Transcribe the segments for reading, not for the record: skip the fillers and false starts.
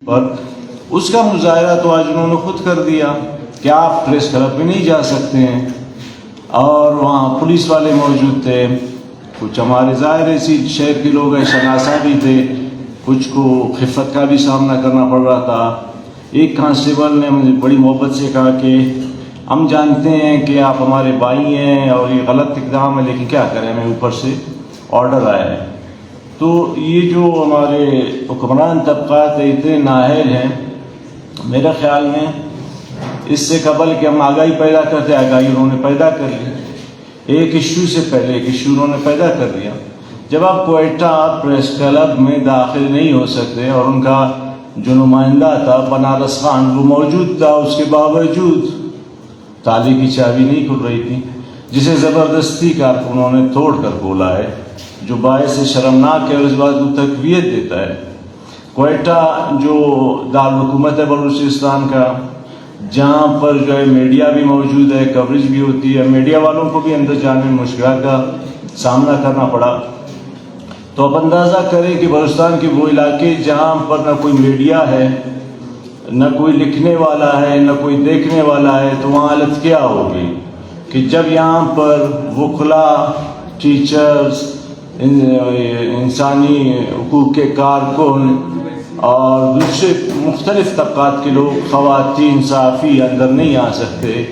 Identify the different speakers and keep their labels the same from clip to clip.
Speaker 1: پر اس کا مظاہرہ تو آج انہوں نے خود کر دیا کہ آپ پریس کلب میں نہیں جا سکتے ہیں، اور وہاں پولیس والے موجود تھے، کچھ ہمارے ظاہر اسی شہر کے لوگ ہیں، شناسا بھی تھے، کچھ کو خفت کا بھی سامنا کرنا پڑ رہا تھا۔ ایک کانسٹیبل نے مجھے بڑی محبت سے کہا کہ ہم جانتے ہیں کہ آپ ہمارے بھائی ہیں اور یہ غلط اقدام ہے، لیکن کیا کریں، ہمیں اوپر سے آرڈر آیا ہے۔ تو یہ جو ہمارے حکمران طبقات اتنے نااہل ہیں، میرے خیال میں اس سے قبل کہ ہم آگاہی پیدا کرتے، آگاہی انہوں نے پیدا کر لی، ایک ایشو سے پہلے ایک ایشو انہوں نے پیدا کر دیا۔ جب آپ کوئٹہ پریس کلب میں داخل نہیں ہو سکتے، اور ان کا جو نمائندہ تھا بنارس خان وہ موجود تھا، اس کے باوجود تالے کی چابی نہیں کھل رہی تھی، جسے زبردستی کارکنوں نے توڑ کر کھولا ہے، جو باعث شرمناک ہے اور اس بات کو تقویت دیتا ہے۔ کوئٹہ جو دارالحکومت ہے بلوچستان کا، جہاں پر جو ہے میڈیا بھی موجود ہے، کوریج بھی ہوتی ہے، میڈیا والوں کو بھی اندر جانے میں مشکلات کا سامنا کرنا پڑا۔ تو اب اندازہ کریں کہ بلوچستان کے وہ علاقے جہاں پر نہ کوئی میڈیا ہے، نہ کوئی لکھنے والا ہے، نہ کوئی دیکھنے والا ہے، تو وہاں حالت کیا ہوگی کہ جب یہاں پر وکلاء، ٹیچرز، انسانی حقوق کے کارکن اور دوسرے مختلف طبقات کے لوگ، خواتین، صحافی اندر نہیں آ سکتے،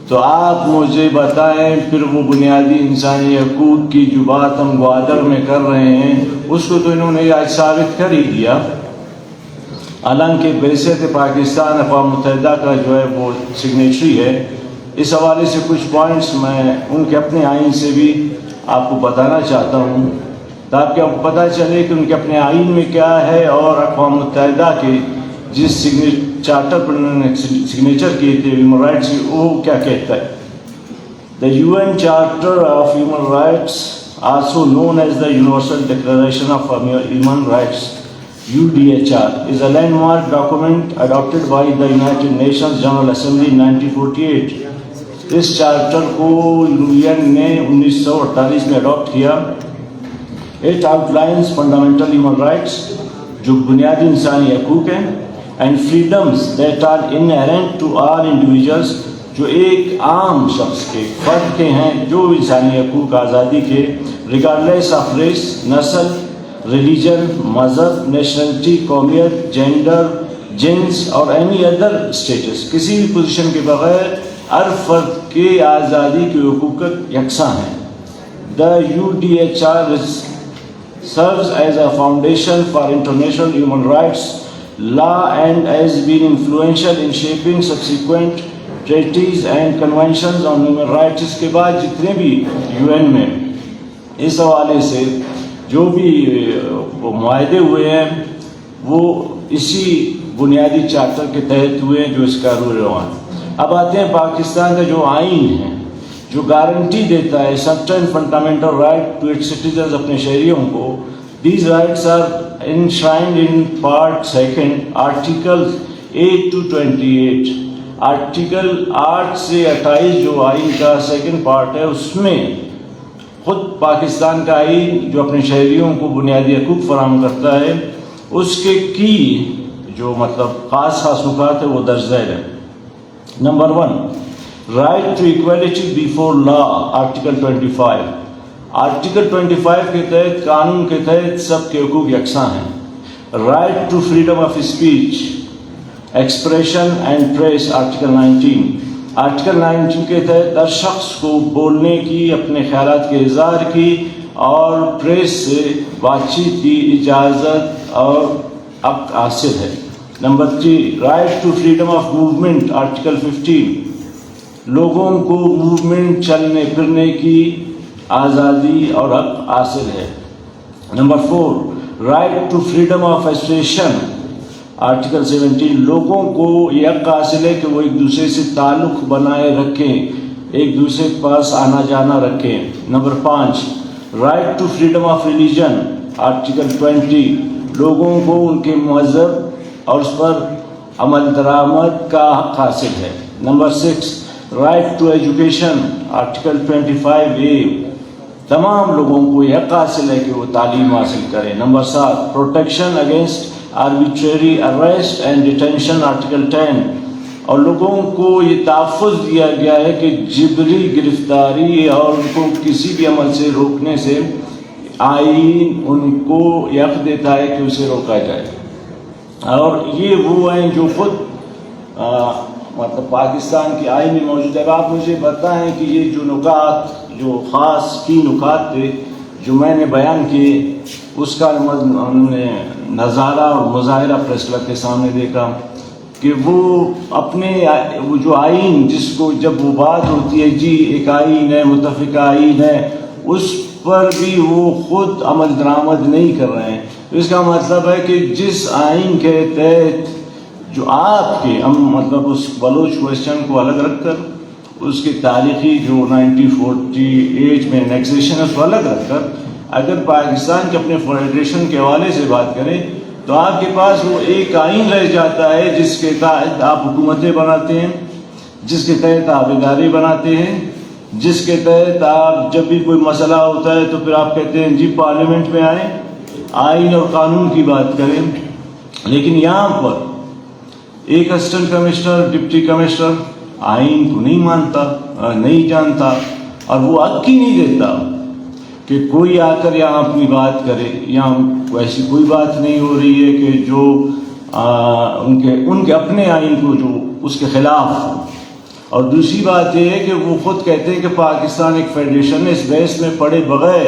Speaker 1: تو آپ مجھے بتائیں پھر وہ بنیادی انسانی حقوق کی جو بات ہم گوادر میں کر رہے ہیں، اس کو تو انہوں نے آج ثابت کر ہی دیا۔ حالانکہ بعثت پاکستان اقوام متحدہ کا جو ہے وہ سگنیچری ہے۔ اس حوالے سے کچھ پوائنٹس میں ان کے اپنے آئین سے بھی آپ کو بتانا چاہتا ہوں، تاکہ آپ کو پتہ چلے کہ ان کے اپنے آئین میں کیا ہے، اور اقوام متحدہ کے جس چارٹر پر انہوں نے سگنیچر کیے تھے ہیومن رائٹس کی، وہ کیا کہتا ہے۔ The UN Charter of Human Rights, also known as the Universal Declaration of Human Rights, UDHR, is a landmark document adopted by the United Nations General Assembly in 1948۔ اس charter کو UN نے 1948 میں adapt کیا۔ It outlines fundamental human rights، جو بنیادی انسانی حقوق ہیں، and freedoms that are inherent to all individuals، جو ایک عام شخص کے، فرد کے ہیں، جو انسانی حقوق آزادی کے، regardless of race، نسل، ریلیجن، مذہب، نیشنلٹی، قومیت، جینڈر، جنس اور اینی ادر اسٹیٹس، کسی بھی پوزیشن کے بغیر ہر فرد کے آزادی کے حقوق یکساں ہیں۔ The UDHR serves as a foundation for international human rights law and has been influential in shaping subsequent treaties and conventions on human rights۔ اس کے بعد جتنے بھی UN میں اس حوالے سے جو بھی معاہدے ہوئے ہیں، وہ اسی بنیادی چارٹر کے تحت ہوئے ہیں، جو اس کا روح رواں۔ اب آتے ہیں پاکستان کا جو آئین ہے، جو گارنٹی دیتا ہے certain fundamental right to its citizens، اپنے شہریوں کو۔ These rights are enshrined in Part 2, Articles 8 to 28۔ Article 8 سے 28 جو آئین کا سیکنڈ پارٹ ہے، اس میں خود پاکستان کا آئین جو اپنے شہریوں کو بنیادی حقوق فراہم کرتا ہے، اس کے کی جو مطلب خاص نکات ہے وہ درج ذیل ہے۔ Number 1، right to equality before law, article 25۔ Article 25 کے تحت، قانون کے تحت سب کے حقوق یکساں ہیں۔ Right to freedom of speech, expression and press, article 19۔ Article 19 کے تحت ہر شخص کو بولنے کی، اپنے خیالات کے اظہار کی اور پریس سے بات چیت کی اجازت اور حق حاصل ہے۔ Number 3، right to freedom of movement, article 15۔ لوگوں کو موومنٹ، چلنے پھرنے کی آزادی اور حق حاصل ہے۔ Number 4، right to freedom of association, article 17۔ لوگوں کو یہ حق حاصل ہے کہ وہ ایک دوسرے سے تعلق بنائے رکھیں، ایک دوسرے کے پاس آنا جانا رکھیں۔ Number 5، right to freedom of religion, article 20۔ لوگوں کو ان کے مذہب اور اس پر عمل درآمد کا حق حاصل ہے۔ Number 6، right to education, article 25A۔ تمام لوگوں کو یہ حق حاصل ہے کہ وہ تعلیم حاصل کریں۔ Number 7، protection against arbitrary arrest and detention Article 10 اور لوگوں کو یہ تحفظ دیا گیا ہے کہ جبری گرفتاری اور ان کو کسی بھی عمل سے روکنے سے آئین ان کو حق دیتا ہے کہ اسے روکا جائے. اور یہ وہ ہیں جو خود مطلب پاکستان کے آئین میں موجود ہے. اب آپ مجھے بتائیں کہ یہ جو نکات جو خاص کی نکات تھے جو میں نے بیان کیے اس کا ہم نے نظارہ اور مظاہرہ پریس کلب کے سامنے دیکھا کہ وہ اپنے وہ جو آئین جس کو جب وہ بات ہوتی ہے جی ایک آئین ہے متفقہ آئین ہے اس پر بھی وہ خود عمل درآمد نہیں کر رہے ہیں. تو اس کا مطلب ہے کہ جس آئین کے تحت جو آپ کے ہم مطلب اس بلوچ کویسچن کو الگ رکھ کر اس کی تاریخی جو 1948 میں انیکسیشن ہے اس کو الگ رکھ کر اگر پاکستان کے اپنے فیڈریشن کے حوالے سے بات کریں تو آپ کے پاس وہ ایک آئین رہ جاتا ہے جس کے تحت آپ حکومتیں بناتے ہیں, جس کے تحت آپ ادارے بناتے ہیں, جس کے تحت آپ جب بھی کوئی مسئلہ ہوتا ہے تو پھر آپ کہتے ہیں جی پارلیمنٹ میں آئیں آئین اور قانون کی بات کریں. لیکن یہاں پر ایک اسسٹنٹ کمشنر ڈپٹی کمشنر آئین کو نہیں مانتا نہیں جانتا اور وہ حق ہی نہیں دیتا کہ کوئی آ کر یہاں اپنی بات کرے. یہاں ایسی کوئی بات نہیں ہو رہی ہے کہ جو ان کے اپنے آئین کو جو اس کے خلاف ہو. اور دوسری بات یہ ہے کہ وہ خود کہتے ہیں کہ پاکستان ایک فیڈریشن ہے اس بحث میں پڑے بغیر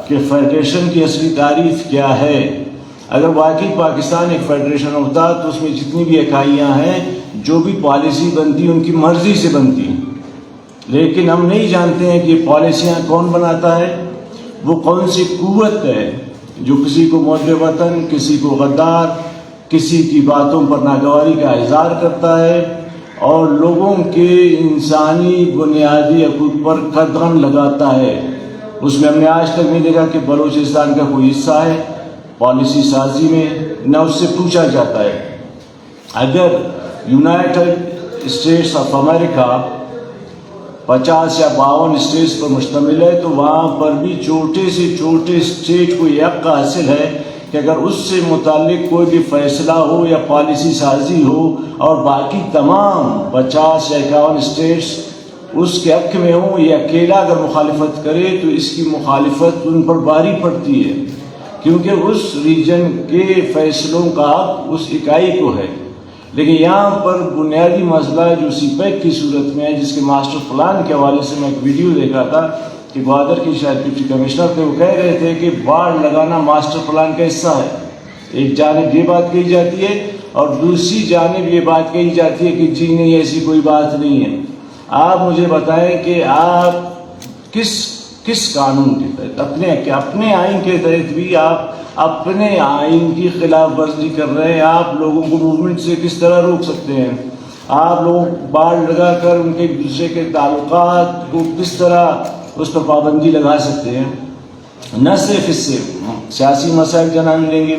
Speaker 1: کہ فیڈریشن کی اصلی تعریف کیا ہے. اگر واقعی پاکستان ایک فیڈریشن ہوتا تو اس میں جتنی بھی اکائیاں ہیں جو بھی پالیسی بنتی ان کی مرضی سے بنتی, لیکن ہم نہیں جانتے ہیں کہ یہ پالیسیاں کون بناتا ہے, وہ کون سی قوت ہے جو کسی کو محب وطن کسی کو غدار کسی کی باتوں پر ناگواری کا اظہار کرتا ہے اور لوگوں کے انسانی بنیادی حقوق پر قدغن لگاتا ہے. اس میں ہم نے آج تک نہیں دیکھا کہ بلوچستان کا کوئی حصہ ہے پالیسی سازی میں, نہ اس سے پوچھا جاتا ہے. اگر یونائٹڈ اسٹیٹس آف امریکہ 50 یا 52 اسٹیٹس پر مشتمل ہے تو وہاں پر بھی چھوٹے سے چھوٹے اسٹیٹ کو یہ حق حاصل ہے کہ اگر اس سے متعلق کوئی بھی فیصلہ ہو یا پالیسی سازی ہو اور باقی تمام 50 یا 51 اسٹیٹس اس کے حق میں ہوں, یہ اکیلا اگر مخالفت کرے تو اس کی مخالفت ان پر بھاری پڑتی ہے کیونکہ اس ریجن کے فیصلوں کا حق اس اکائی کو ہے. لیکن یہاں پر بنیادی مسئلہ جو سی پیک کی صورت میں ہے جس کے ماسٹر پلان کے حوالے سے میں ایک ویڈیو دیکھا تھا کہ گوادر کی شاید ڈپٹی کمشنر تھے, وہ کہہ رہے تھے کہ باڑ لگانا ماسٹر پلان کا حصہ ہے. ایک جانب یہ بات کہی جاتی ہے اور دوسری جانب یہ بات کہی جاتی ہے کہ جی نہیں ایسی کوئی بات نہیں ہے. آپ مجھے بتائیں کہ آپ کس قانون کے تحت اپنے آئین کے تحت بھی آپ اپنے آئین کی خلاف ورزی کر رہے ہیں. آپ لوگوں کو موومنٹ سے کس طرح روک سکتے ہیں؟ آپ لوگ باڑ لگا کر ان کے ایک دوسرے کے تعلقات کو کس طرح اس پر پابندی لگا سکتے ہیں؟ نہ صرف اس سے سیاسی مسائل جنم لیں گے,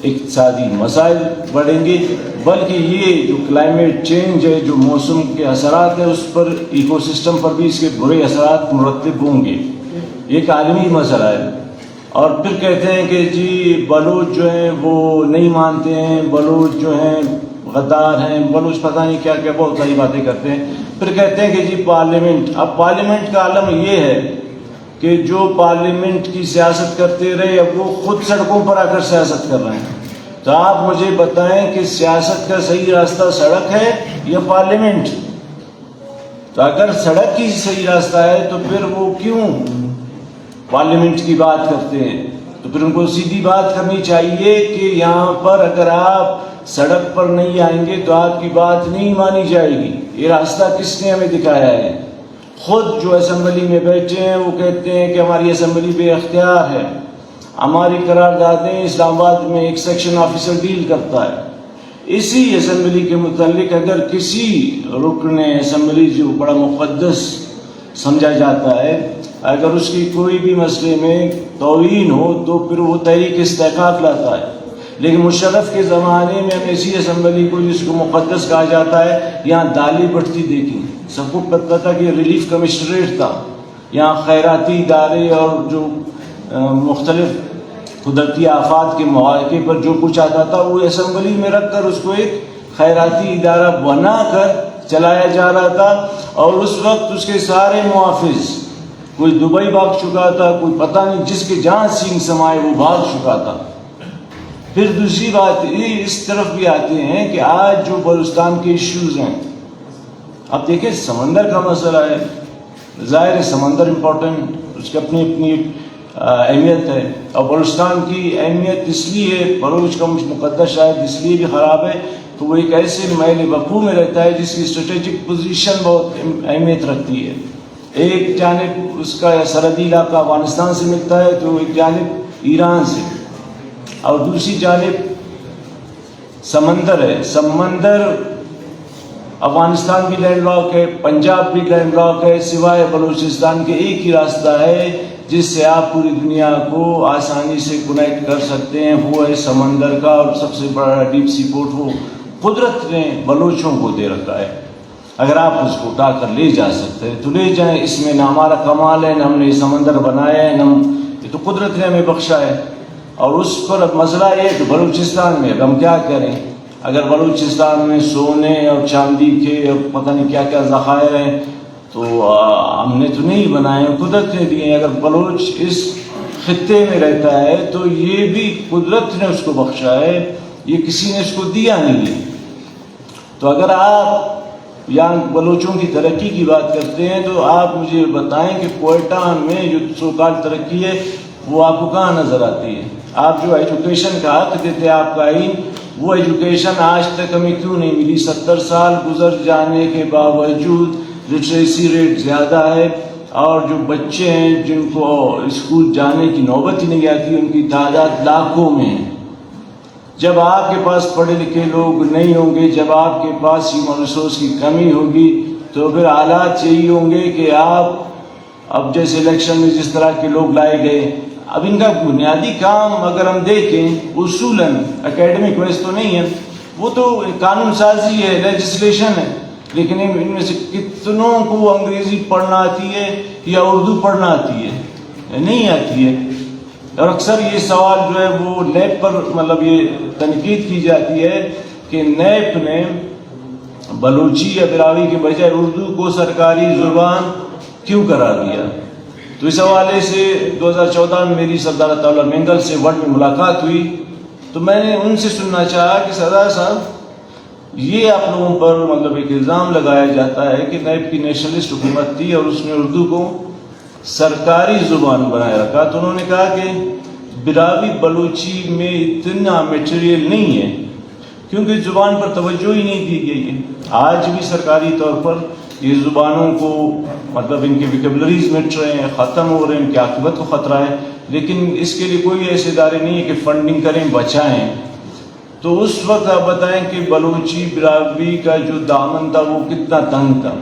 Speaker 1: اقتصادی مسائل بڑھیں گے, بلکہ یہ جو کلائمیٹ چینج ہے جو موسم کے اثرات ہیں اس پر ایکو سسٹم پر بھی اس کے برے اثرات مرتب ہوں گے. یہ ایک عالمی مسئلہ ہے. اور پھر کہتے ہیں کہ جی بلوچ جو ہیں وہ نہیں مانتے ہیں, بلوچ جو ہیں غدار ہیں, بلوچ پتہ نہیں کیا کیا بہت ساری باتیں کرتے ہیں. پھر کہتے ہیں کہ جی پارلیمنٹ, اب پارلیمنٹ کا عالم یہ ہے کہ جو پارلیمنٹ کی سیاست کرتے رہے اب وہ خود سڑکوں پر آ کر سیاست کر رہے ہیں. تو آپ مجھے بتائیں کہ سیاست کا صحیح راستہ سڑک ہے یا پارلیمنٹ؟ تو اگر سڑک ہی صحیح راستہ ہے تو پھر وہ کیوں پارلیمنٹ کی بات کرتے ہیں؟ تو پھر ان کو سیدھی بات کرنی چاہیے کہ یہاں پر اگر آپ سڑک پر نہیں آئیں گے تو آپ کی بات نہیں مانی جائے گی. یہ راستہ کس نے ہمیں دکھایا ہے؟ خود جو اسمبلی میں بیٹھے ہیں وہ کہتے ہیں کہ ہماری اسمبلی بے اختیار ہے, ہماری قراردادیں اسلام آباد میں ایک سیکشن آفیسر ڈیل کرتا ہے. اسی اسمبلی کے متعلق اگر کسی رکن اسمبلی جو بڑا مقدس سمجھا جاتا ہے اگر اس کی کوئی بھی مسئلے میں توہین ہو تو پھر وہ تحریک استحقاق لاتا ہے. لیکن مشرف کے زمانے میں ہم اسی اسمبلی کو جس کو مقدس کہا جاتا ہے یہاں دالی بٹتی دیکھی, سب کو پتہ تھا کہ ریلیف کمشنریٹ تھا, یہاں خیراتی ادارے اور جو مختلف قدرتی آفات کے مواقع پر جو کچھ آتا تھا وہ اسمبلی میں رکھ کر اس کو ایک خیراتی ادارہ بنا کر چلایا جا رہا تھا، اور اس وقت اس کے سارے محافظ، کوئی دبئی بھاگ چکا تھا، کوئی پتہ نہیں جس کے جہاں سینگ سمائے وہ بھاگ چکا تھا۔ پھر دوسری بات یہ اس طرف بھی آتے ہیں کہ آج جو بلوچستان کے ایشوز ہیں، اب دیکھیں سمندر کا مسئلہ ہے، ظاہر ہے سمندر امپورٹنٹ، اس کی اپنی اپنی اہمیت ہے، اور بلوچستان کی اہمیت اس لیے، بلوچ کا مقدس شاید اس لیے بھی خراب ہے تو وہ ایک ایسے میل وقوع میں رہتا ہے جس کی اسٹریٹجک پوزیشن بہت اہمیت رکھتی ہے۔ ایک جانب اس کا سرحدی علاقہ افغانستان سے ملتا ہے تو ایک جانب ایران سے، اور دوسری جانب سمندر ہے۔ سمندر افغانستان بھی لینڈ لاک ہے، پنجاب بھی لینڈ لاک ہے، سوائے بلوچستان کے ایک ہی راستہ ہے جس سے آپ پوری دنیا کو آسانی سے کنیکٹ کر سکتے ہیں، وہ ہے سمندر کا، اور سب سے بڑا ڈیپ سی پورٹ وہ قدرت نے بلوچوں کو دے رکھا ہے۔ اگر آپ اس کو اٹھا کر لے جا سکتے ہیں تو لے جائیں، اس میں نہ ہمارا کمال ہے، نہ ہم نے یہ سمندر بنایا ہے، نہ یہ تو قدرت نے ہمیں بخشا ہے۔ اور اس پر اب مسئلہ یہ ہے کہ بلوچستان میں ہم کیا کریں؟ اگر بلوچستان میں سونے اور چاندی کے اور پتہ نہیں کیا کیا ذخائر ہیں تو ہم نے تو نہیں بنائے، قدرت نے دیے ہیں۔ اگر بلوچ اس خطے میں رہتا ہے تو یہ بھی قدرت نے اس کو بخشا ہے، یہ کسی نے اس کو دیا نہیں ہے۔ تو اگر آپ یہاں بلوچوں کی ترقی کی بات کرتے ہیں تو آپ مجھے بتائیں کہ کوئٹہ میں جو سوکال ترقی ہے وہ آپ کو کہاں نظر آتی ہے؟ آپ جو ایجوکیشن کا حق دیتے ہیں، آپ کا آئین، وہ ایجوکیشن آج تک ہمیں کیوں نہیں ملی؟ 70 سال گزر جانے کے باوجود لٹریسی ریٹ زیادہ ہے، اور جو بچے ہیں جن کو اسکول جانے کی نوبت ہی نہیں آتی ان کی تعداد لاکھوں میں ہے۔ جب آپ کے پاس پڑھے لکھے لوگ نہیں ہوں گے، جب آپ کے پاس ہیومن ریسورس کی کمی ہوگی تو پھر حالات یہی ہوں گے کہ آپ اب جیسے الیکشن میں جس طرح کے لوگ لائے گئے، اب ان کا بنیادی کام اگر ہم دیکھیں اصولاً اکیڈمک ویس تو نہیں ہے، وہ تو قانون سازی ہے، لیجسلیشن ہے، لیکن ان میں سے کتنوں کو انگریزی پڑھنا آتی ہے یا اردو پڑھنا آتی ہے؟ نہیں آتی ہے۔ اور اکثر یہ سوال جو ہے وہ نیب پر مطلب یہ تنقید کی جاتی ہے کہ نیب نے بلوچی یا براوی کے بجائے اردو کو سرکاری زبان کیوں قرار دیا؟ تو اس حوالے سے 2014 میں میری سردار عطاءاللہ مینگل سے ورڈ میں ملاقات ہوئی تو میں نے ان سے سننا چاہا کہ سردار صاحب یہ آپ لوگوں پر مطلب ایک الزام لگایا جاتا ہے کہ نیب کی نیشنلسٹ حکومت تھی اور اس نے اردو کو سرکاری زبان بنائے رکھا، تو انہوں نے کہا کہ براوی بلوچی میں اتنا میٹیریل نہیں ہے کیونکہ زبان پر توجہ ہی نہیں دی گئی ہے۔ آج بھی سرکاری طور پر یہ زبانوں کو مطلب ان کے ویکیبلریز مٹ رہے ہیں، ختم ہو رہے ہیں، ان کی عاقبت کو خطرہ ہے، لیکن اس کے لیے کوئی ایسے ادارے نہیں ہے کہ فنڈنگ کریں، بچائیں۔ تو اس وقت آپ بتائیں کہ بلوچی براوی کا جو دامن تھا وہ کتنا تنگ تھا۔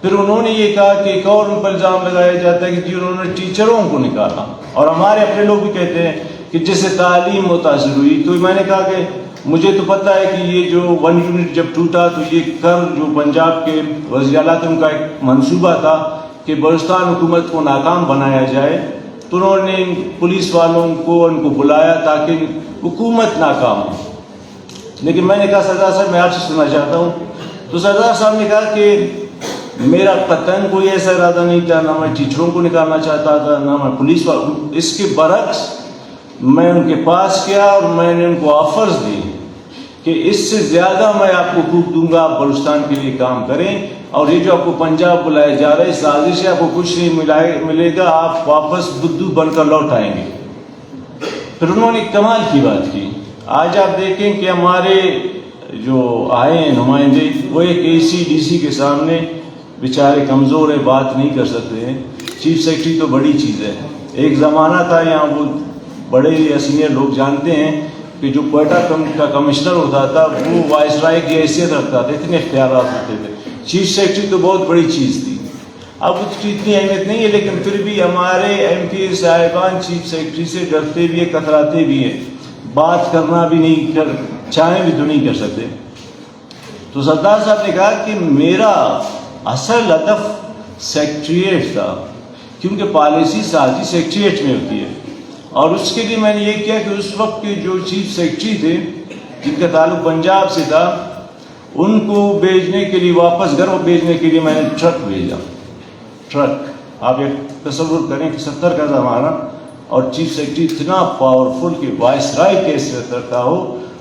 Speaker 1: پھر انہوں نے یہ کہا کہ ایک اور ان پر الزام لگایا جاتا ہے کہ جی انہوں نے ٹیچروں کو نکالا، اور ہمارے اپنے لوگ بھی کہتے ہیں کہ جیسے تعلیم متاثر ہوئی۔ تو میں نے کہا کہ مجھے تو پتہ ہے کہ یہ جو 1 یونٹ جب ٹوٹا تو یہ کر جو پنجاب کے وزیر اعلیٰ تھے ان کا ایک منصوبہ تھا کہ بلوچستان حکومت کو ناکام بنایا جائے، تو انہوں نے پولیس والوں کو ان کو بلایا تاکہ حکومت ناکام ہو۔ لیکن میں نے کہا سردار صاحب میں آپ سے سننا چاہتا ہوں، تو سردار صاحب نے کہا کہ میرا قطعاً کوئی ایسا ارادہ نہیں تھا، نہ میں ٹیچروں کو نکالنا چاہتا تھا، نہ میں پولیس والوں، اس کے برعکس میں ان کے پاس گیا اور میں نے ان کو آفرز دی کہ اس سے زیادہ میں آپ کو حقوق دوں گا، آپ بلوچستان کے لیے کام کریں، اور یہ جو آپ کو پنجاب بلایا جا رہا ہے اس سازش سے آپ کو کچھ نہیں ملے گا، آپ واپس بدو بن کر لوٹ آئیں گے۔ پھر انہوں نے کمال کی بات کی۔ آج آپ دیکھیں کہ ہمارے جو آئے ہیں نمائندے وہ ایک ACDC کے سامنے بیچارے کمزور ہیں، بات نہیں کر سکتے ہیں۔ چیف سیکرٹری تو بڑی چیز ہے۔ ایک زمانہ تھا یہاں وہ بڑے یا سینئر لوگ جانتے ہیں کہ جو کوئٹہ کا کمشنر ہوتا تھا وہ وائس رائے کی حیثیت رکھتا تھا، اتنے اختیارات ہوتے تھے۔ چیف سیکرٹری تو بہت بڑی چیز تھی، اب اس کی اتنی اہمیت نہیں ہے، لیکن پھر بھی ہمارے MP صاحبان چیف سیکرٹری سے ڈرتے بھی ہیں، کتراتے بھی ہیں، بات کرنا بھی نہیں چاہیں بھی تو نہیں کر سکتے۔ تو سردار صاحب نے کہا کہ میرا اصل ہدف سیکریٹریٹ تھا، کیونکہ پالیسی سازی سیکریٹریٹ میں ہوتی ہے، اور اس کے لیے میں نے یہ کیا کہ اس وقت کے جو چیف سیکرٹری تھے جن کا تعلق پنجاب سے تھا ان کو بھیجنے کے لیے واپس گھر بھیجنے کے لیے میں نے ٹرک بھیجا. ٹرک آپ ایک تصور کریں کہ 70 کا زمانہ اور چیف سیکرٹری اتنا پاورفل کہ وائس رائے کیسے کرتا ہو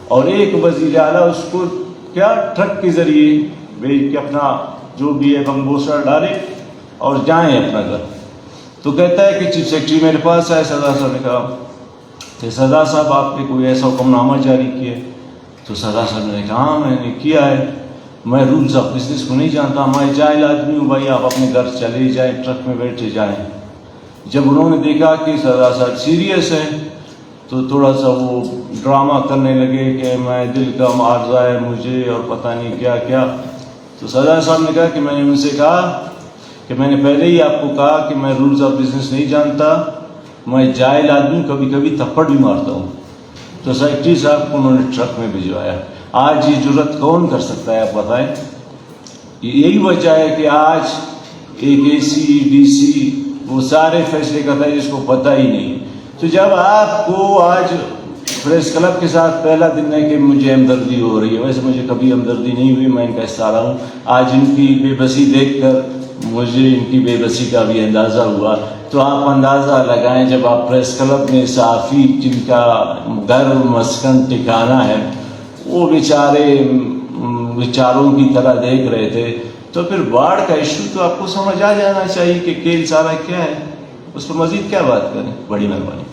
Speaker 1: اور ایک وزیر اعلیٰ اس کو کیا ٹرک کے ذریعے بھیج کے اپنا جو بھی ہے بمبوسا ڈالے اور جائیں اپنا گھر. تو کہتا ہے کہ چیف سیکرٹری میرے پاس آئے. سردار صاحب نے کہا کہ سردار صاحب آپ نے کوئی ایسا حکم نامہ جاری کیا؟ تو سردار صاحب نے کہا ہاں میں نے کیا ہے. میں رولز آف بزنس کو نہیں جانتا, میں جاہل آدمی ہوں بھائی, آپ اپنے گھر چلے جائیں, ٹرک میں بیٹھے جائیں. جب انہوں نے دیکھا کہ سردار صاحب سیریس ہیں تو تھوڑا سا وہ ڈرامہ کرنے لگے کہ میں دل کا معارضہ ہے مجھے اور پتہ نہیں کیا کیا. تو سردار صاحب نے کہا کہ میں نے ان سے کہا کہ میں نے پہلے ہی آپ کو کہا کہ میں رولز آف بزنس نہیں جانتا, میں جاہل آدمی, کبھی کبھی تھپڑ بھی مارتا ہوں. تو سیکرٹری صاحب کو انہوں نے ٹرک میں بھجوایا. آج یہ جرت کون کر سکتا ہے آپ بتائیں؟ یہی وجہ ہے کہ آج ایک اے سی ڈی سی وہ سارے فیصلے کرتا ہے جس کو پتہ ہی نہیں. تو جب آپ کو آج پریس کلب کے ساتھ پہلا دن ہے کہ مجھے ہمدردی ہو رہی ہے, ویسے مجھے کبھی ہمدردی نہیں ہوئی, میں ان کا حصہ رہا ہوں. آج ان کی بے بسی دیکھ کر مجھے ان کی بے بسی کا بھی اندازہ ہوا. تو آپ اندازہ لگائیں جب آپ پریس کلب میں صحافی جن کا گھر مسکن ٹھکانہ ہے وہ بیچاروں کی طرح دیکھ رہے تھے, تو پھر باڑھ کا ایشو تو آپ کو سمجھ آ جانا چاہیے کہ کیل سارا کیا ہے, اس پر مزید کیا بات کریں. بڑی مہربانی.